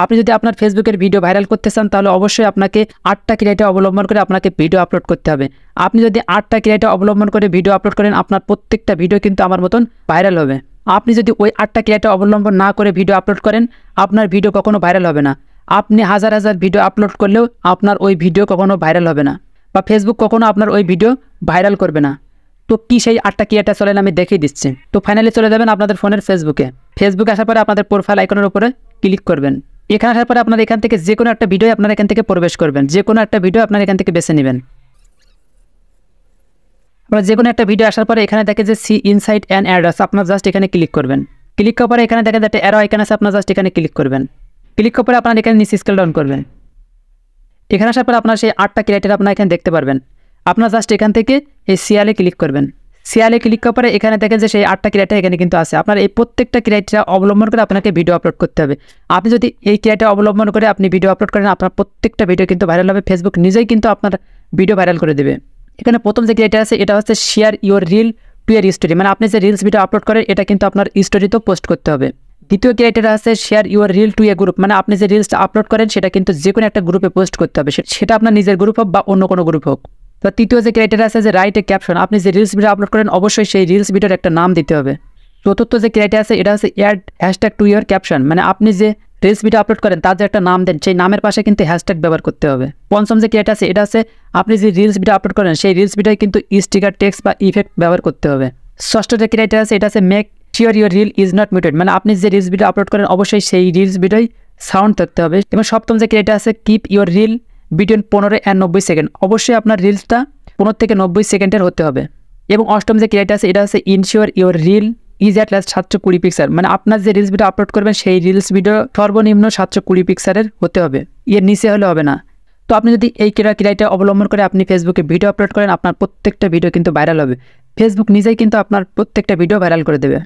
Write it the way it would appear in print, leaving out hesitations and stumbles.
আপনি যদি আপনার ফেসবুকের ভিডিও ভাইরাল করতে চান তাহলে অবশ্যই আপনাকে 8টা ক্রাইটেরিয়া অবলম্বন করে আপনাকে ভিডিও আপলোড করতে হবে। আপনি যদি 8টা ক্রাইটেরিয়া অবলম্বন করে ভিডিও আপলোড করেন আপনার প্রত্যেকটা ভিডিও কিন্তু আমার মতন ভাইরাল হবে। আপনি যদি ওই 8টা ক্রাইটেরিয়া অবলম্বন না করে ভিডিও আপলোড করেন আপনার ভিডিও কখনো ভাইরাল হবে না। আপনি হাজার হাজার ভিডিও আপলোড করলেও আপনার ওই ভিডিও কখনো ভাইরাল হবে না, বা ফেসবুক কখনো আপনার ওই ভিডিও ভাইরাল করবে না। তো কি সেই 8টা ক্রাইটেরিয়া চলেন আমি দেখিয়ে দিচ্ছি। তো ফাইনালি চলে যাবেন আপনাদের ফোনের ফেসবুকে আসার পরে আপনাদের প্রোফাইল আইকনের উপরে ক্লিক করবেন। এখানে আসার পরে আপনার এখান থেকে যে কোনো একটা ভিডিও আপনারা এখান থেকে প্রবেশ করবেন, যে কোনো একটা ভিডিও আপনারা এখান থেকে বেছে নেবেন। আপনারা যে কোনো একটা ভিডিও আসার পরে এখানে দেখে যে সি ইনসাইট অ্যান্ড অ্যাডস, আপনার জাস্ট এখানে ক্লিক করবেন। ক্লিক করার পরে এখানে দেখেন একটা অ্যারো আইকন আছে, আপনার জাস্ট এখানে ক্লিক করবেন। ক্লিক করার পরে আপনার এখানে নিচে স্ক্রল ডাউন করবেন। এখানে আসার পরে আপনার সেই 8টা ক্রাইটেরিয়া আপনারা এখানে দেখতে পারবেন। আপনার জাস্ট এখান থেকে এই সিয়ালে ক্লিক করবেন। সিয়ালে ক্লিক করার পরে এখানে দেখেন যে সেই 8টা ক্রাইটেরিয়া এখানে কিন্তু আছে। আপনার এই প্রত্যেকটা ক্রাইটেরিয়া অবলম্বন করে আপনাকে ভিডিও আপলোড করতে হবে। আপনি যদি এই ক্রাইটেরিয়া অবলম্বন করে আপনি ভিডিও আপলোড করেন আপনার প্রত্যেকটা ভিডিও কিন্তু ভাইরাল হবে, ফেসবুক নিজেই কিন্তু আপনার ভিডিও ভাইরাল করে দেবে। এখানে প্রথম যে ক্রাইটেরিয়া আছে এটা হচ্ছে share your reel two year story, মানে আপনি যে রিলস ভিডিও আপলোড করেন এটা কিন্তু আপনার স্টোরিতেও পোস্ট করতে হবে। দ্বিতীয় ক্রাইটেরিয়া আছে share your reel two A group, মানে আপনি যে রিলসটা আপলোড করেন সেটা কিন্তু যে কোনো একটা গ্রুপে পোস্ট করতে হবে, সেটা আপনার নিজের গ্রুপ হোক বা অন্য কোনো গ্রুপ হোক। তো তৃতীয় যে ক্রাইটেরিয়া আছে যে রাইট এ ক্যাপশন, আপনি যে রিলস ভিডিও আপলোড করেন অবশ্যই সেই রিলস ভিডিওর একটা নাম দিতে হবে। চতুর্থ যে ক্রাইটেরিয়া আছে এটা হচ্ছে add hashtag to your caption, মানে আপনি যে রিলস ভিডিও আপলোড করেন তার যে একটা নাম দেন সেই নামের পাশে কিন্তু হ্যাশট্যাগ ব্যবহার করতে হবে। পঞ্চম যে ক্রাইটেরিয়া আছে এটা আছে আপনি যে রিলস ভিডিও আপলোড করেন সেই রিলস ভিডিওয় কিন্তু স্টিকার, টেক্সট বা ইফেক্ট ব্যবহার করতে হবে। ষষ্ঠ যে ক্রাইটেরিয়া আছে এটা আছে make sure your reel is not muted, মানে আপনি যে রিলস ভিডিও আপলোড করেন অবশ্যই সেই রিলস ভিডিওয় সাউন্ড থাকতে হবে। এবং সপ্তম যে ক্রাইটেরিয়া আছে keep your reel between 15 and 90 second, অবশ্যই আপনার রিলসটা 15 থেকে 90 সেকেন্ডের হতে হবে। এবং অষ্টম যে ক্রাইটেরিয়া আছে এটা আছে ensure your reel is at last 720 pixel, মানে আপনার যে রিলস ভিডিও আপলোড করবেন সেই রিলস ভিডিও সর্বনিম্ন 720 পিক্সেলের হতে হবে, এর নিচে হলে হবে না। তো আপনি যদি এই ক্রাইটেরিয়া অবলম্বন করে আপনি ফেসবুকে ভিডিও আপলোড করেন আপনার প্রত্যেকটা ভিডিও কিন্তু ভাইরাল হবে, ফেসবুক নিজেই কিন্তু আপনার প্রত্যেকটা ভিডিও ভাইরাল করে দেবে।